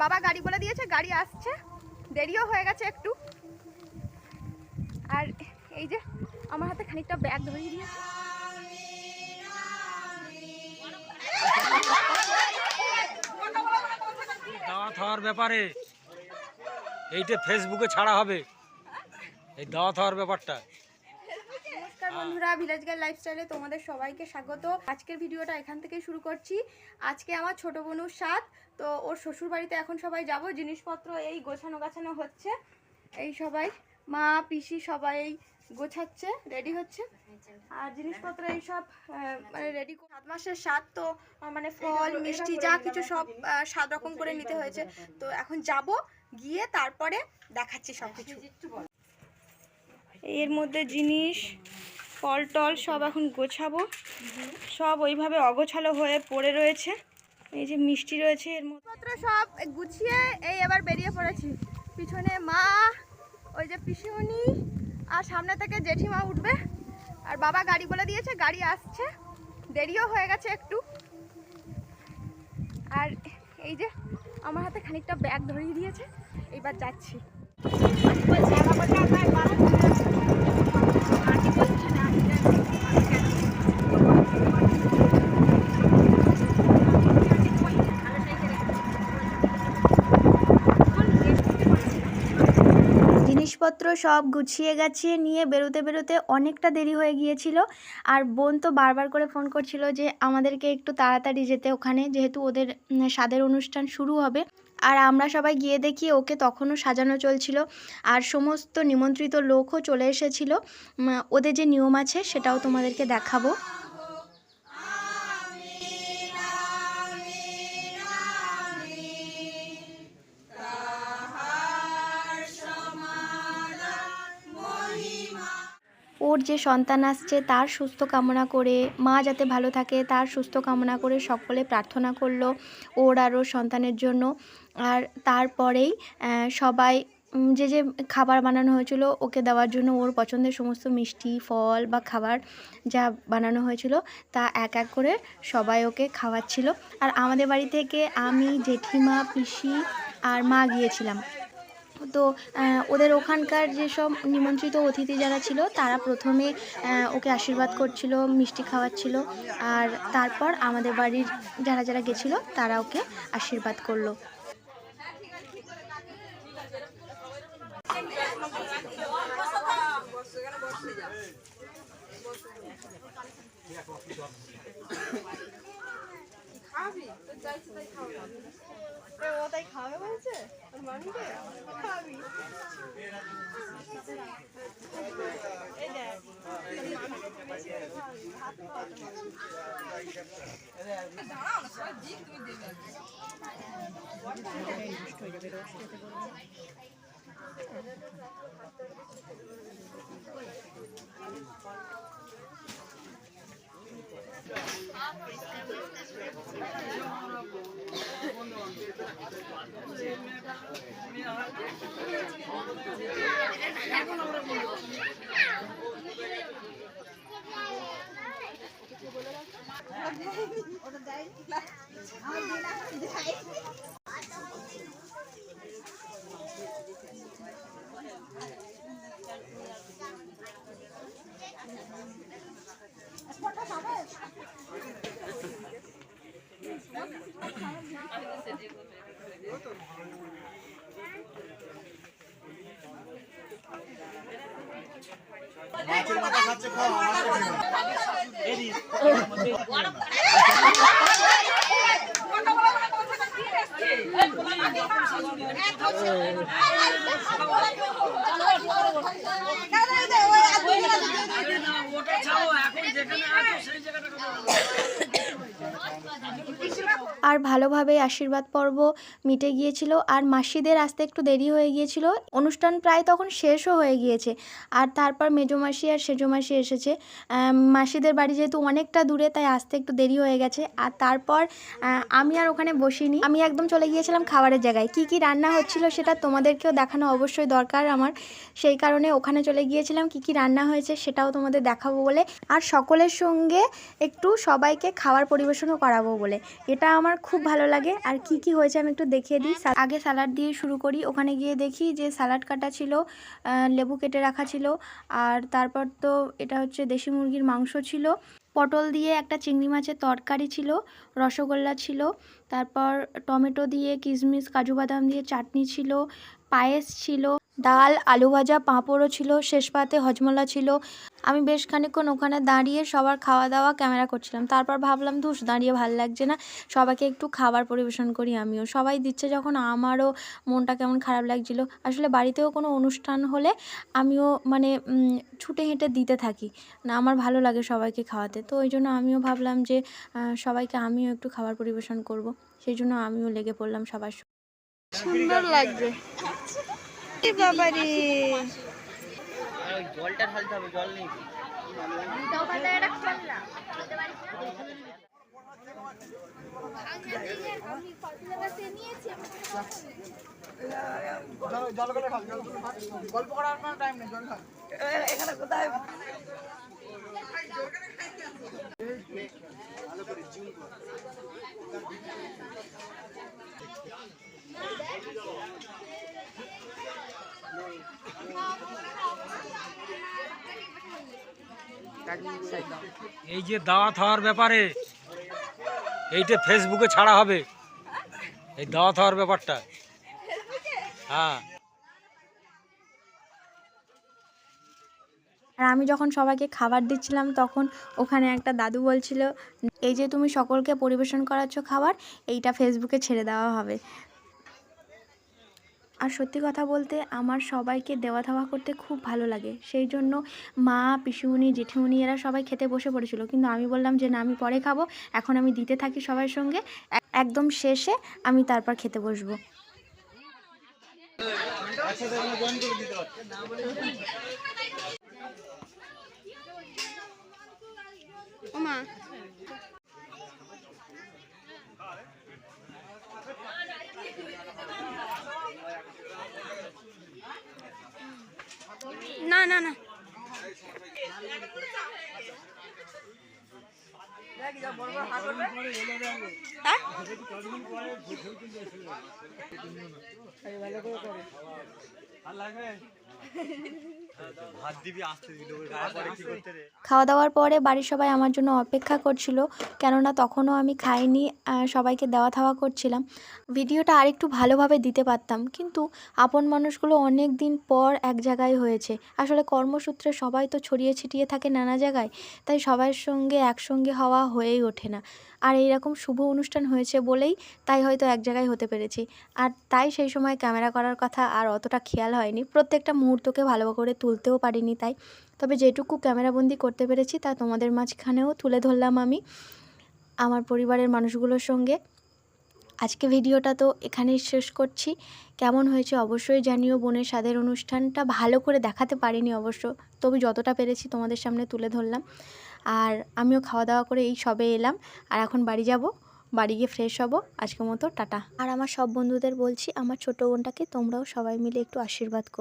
বাবা গাড়ি বলে দিয়েছে, গাড়ি আসছে, দেরিও হয়ে গেছে একটু। আর এই যে আমার হাতে খানিকটা ব্যাগ ধরিয়ে দিয়েছে। দাওয়াত হওয়ার ব্যাপারে এইটা ফেসবুকে ছাড়া হবে, এই দাওয়াত হওয়ার ব্যাপারটা। নমস্কার বন্ধুরা, ভিলেজ গার্ল লাইফস্টাইলে তোমাদের সবাইকে স্বাগত। আজকের ভিডিওটা এখান থেকে শুরু করছি। আজকে আমার ছোট বোনুর সাথ, তো ওর শ্বশুর বাড়িতে এখন সবাই যাব। জিনিসপত্র এই গোছানো হচ্ছে, এই সবাই মা পিসি সবাই গোছাচ্ছে, রেডি হচ্ছে। আর জিনিসপত্র এইসব মানে রেডি। 7 মাসের স্বাদ তো, মানে ফল মিষ্টি যা কিছু সব 7 রকম করে নিতে হয়েছে। তো এখন যাব, গিয়ে তারপরে দেখাচ্ছি সব কিছু। এর মধ্যে জিনিস ফল টল সব এখন গোছাবো, সব ওইভাবে অগোছালো হয়ে পড়ে রয়েছে। এই যে মিষ্টি রয়েছে এর মধ্যে, সব গুছিয়ে এই এবার বেরিয়ে পড়েছি। পিছনে মা, ওই যে পিসিমণি, আর সামনে থেকে জেঠিমা উঠবে। আর বাবা গাড়ি বলে দিয়েছে, গাড়ি আসছে, দেরিও হয়ে গেছে একটু। আর এই যে আমার হাতে খানিকটা ব্যাগ ধরিয়ে দিয়েছে, এইবার যাচ্ছি। জিনিসপত্র সব গুছিয়ে গাছিয়ে নিয়ে বেরোতে অনেকটা দেরি হয়ে গিয়েছিল। আর বোন তো বারবার করে ফোন করছিল যে আমাদেরকে একটু তাড়াতাড়ি যেতে ওখানে, যেহেতু ওদের স্বাদের অনুষ্ঠান শুরু হবে। আর আমরা সবাই গিয়ে দেখি ওকে তখনও সাজানো চলছিল, আর সমস্ত নিমন্ত্রিত লোকও চলে এসেছিল। ওদের যে নিয়ম আছে সেটাও তোমাদেরকে দেখাবো। ওর যে সন্তান আসছে তার সুস্থ কামনা করে, মা যাতে ভালো থাকে তার সুস্থ কামনা করে সকলে প্রার্থনা করলো ওর আর ওর সন্তানের জন্য। আর তারপরেই সবাই যে যে খাবার বানানো হয়েছিল ওকে দেওয়ার জন্য, ওর পছন্দের সমস্ত মিষ্টি ফল বা খাবার যা বানানো হয়েছিল তা এক এক করে সবাই ওকে খাওয়াচ্ছিল। আর আমাদের বাড়ি থেকে আমি, জেঠিমা, পিসি আর মা গিয়েছিলাম। তো ওদের ওখানকার যেসব নিমন্ত্রিত অতিথি যারা ছিল তারা প্রথমে ওকে আশীর্বাদ করছিল, মিষ্টি খাওয়াচ্ছিল। আর তারপর আমাদের বাড়ির যারা যারা গেছিলো তারা ওকে আশীর্বাদ করলো। খাবি তো চাইছি তাই খাওয়াবো, ও তাই খাবে বলছে আর মানবে খাবি। এই দেখ দাঁড়াও না, সবাই দিক তুমি দেবে। আর ভালোভাবে আশীর্বাদ পর্ব মিটে গিয়েছিল। আর মাসিদের আসতে একটু দেরি হয়ে গিয়েছিল, অনুষ্ঠান প্রায় তখন শেষও হয়ে গিয়েছে। আর তারপর মেজো মাসি আর সেজো মাসি এসেছে। মাসিদের বাড়ি যেহেতু অনেকটা দূরে তাই আসতে একটু দেরি হয়ে গেছে। আর তারপর আমি আর ওখানে বসিনি, আমি একদম চলে গিয়েছিলাম খাবারের জায়গায়। কি কি রান্না হচ্ছিল সেটা তোমাদেরকেও দেখানো অবশ্যই দরকার আমার, সেই কারণে ওখানে চলে গিয়েছিলাম। কি কি রান্না হয়েছে সেটাও তোমাদের দেখাবো বলে, আর সকলের সঙ্গে একটু সবাইকে খাবার পরিবেশনও করাবো বলে। এটা আমার আমার খুব ভালো লাগে। আর কি কি হয়েছে আমি একটু দেখিয়ে দিই। আগে স্যালাড দিয়ে শুরু করি। ওখানে গিয়ে দেখি যে স্যালাড কাটা ছিল, লেবু কেটে রাখা ছিল, আর তারপর তো এটা হচ্ছে দেশি মুরগির মাংস ছিল, পটল দিয়ে একটা চিংড়ি মাছের তরকারি ছিল, রসগোল্লা ছিল, তারপর টমেটো দিয়ে কিশমিশ কাজু বাদাম দিয়ে চাটনি ছিল, পায়েস ছিল, ডাল, আলু ভাজা, পাঁপড়ও ছিল, শেষ পাতে হজমোলা ছিল। আমি বেশ খানিকক্ষণ ওখানে দাঁড়িয়ে সবার খাওয়া দাওয়া ক্যামেরা করছিলাম। তারপর ভাবলাম ধুস, দাঁড়িয়ে ভাল লাগছে না, সবাইকে একটু খাবার পরিবেশন করি আমিও। সবাই দিচ্ছে যখন আমারও মনটা কেমন খারাপ লাগছিল। আসলে বাড়িতেও কোনো অনুষ্ঠান হলে আমিও মানে ছুটে হেঁটে দিতে থাকি না, আমার ভালো লাগে সবাইকে খাওয়াতে। তো ওই জন্য আমিও ভাবলাম যে সবাইকে আমিও একটু খাবার পরিবেশন করব। সেই জন্য আমিও লেগে পড়লাম সবার সঙ্গে। সুন্দর লাগছে। এ বাবারে, জলটা ঢালতে হবে, জল নেই। গল্প করার কোনো টাইম নেই, জল খাও। এখানে কোথায় এই যে দাওয়াত হওয়ার ব্যাপারে এইটা ফেসবুকে ছাড়া হবে, এই দাওয়াত হওয়ার ব্যাপারটা। হ্যাঁ, আর আমি যখন সবাইকে খাবার দিচ্ছিলাম তখন ওখানে একটা দাদু বলছিল, এই যে তুমি সকলকে পরিবেশন করাচ্ছ খাবার, এইটা ফেসবুকে ছেড়ে দেওয়া হবে। আর সত্যি কথা বলতে আমার সবাইকে দেওয়া থাওয়া করতে খুব ভালো লাগে। সেই জন্য মা, পিসিমণি, জেঠিমণি এরা সবাই খেতে বসে পড়েছিল, কিন্তু আমি বললাম যে না, আমি পরে খাবো, এখন আমি দিতে থাকি সবার সঙ্গে, একদম শেষে আমি তারপর খেতে বসবো। ওমা না না না, খাওয়া দাওয়ার পরে বাড়ির সবাই আমার জন্য অপেক্ষা করছিল, কেননা তখনও আমি খাইনি, সবাইকে দেওয়া থাওয়া করছিলাম। ভিডিওটা আরেকটু ভালোভাবে দিতে পারতাম, কিন্তু আপন মানুষগুলো অনেক দিন পর এক জায়গায় হয়েছে। আসলে কর্মসূত্রে সবাই তো ছড়িয়ে ছিটিয়ে থাকে নানা জায়গায়, তাই সবার সঙ্গে একসঙ্গে হওয়া হয়েই ওঠে না। আর এইরকম শুভ অনুষ্ঠান হয়েছে বলেই তাই হয়তো এক জায়গায় হতে পেরেছি। আর তাই সেই সময় ক্যামেরা করার কথা আর অতটা খেয়াল হয়নি, প্রত্যেকটা মুহূর্তকে ভালো করে তুলতেও পারিনি। তাই তবে যেটুকু ক্যামেরাবন্দি করতে পেরেছি তা তোমাদের মাঝখানেও তুলে ধরলাম আমি আমার পরিবারের মানুষগুলোর সঙ্গে। আজকে ভিডিওটা তো এখানেই শেষ করছি। কেমন হয়েছে অবশ্যই জানিও। বোনের স্বাদের অনুষ্ঠানটা ভালো করে দেখাতে পারিনি অবশ্য, তবে যতটা পেরেছি তোমাদের সামনে তুলে ধরলাম। আর আমিও খাওয়া দাওয়া করে এই সবে এলাম, আর এখন বাড়ি যাব, বাড়ি গিয়ে ফ্রেশ হব। আজকের মতো টাটা। আর আমার সব বন্ধুদের বলছি, আমার ছোটো বোনটাকে তোমরাও সবাই মিলে একটু আশীর্বাদ করো।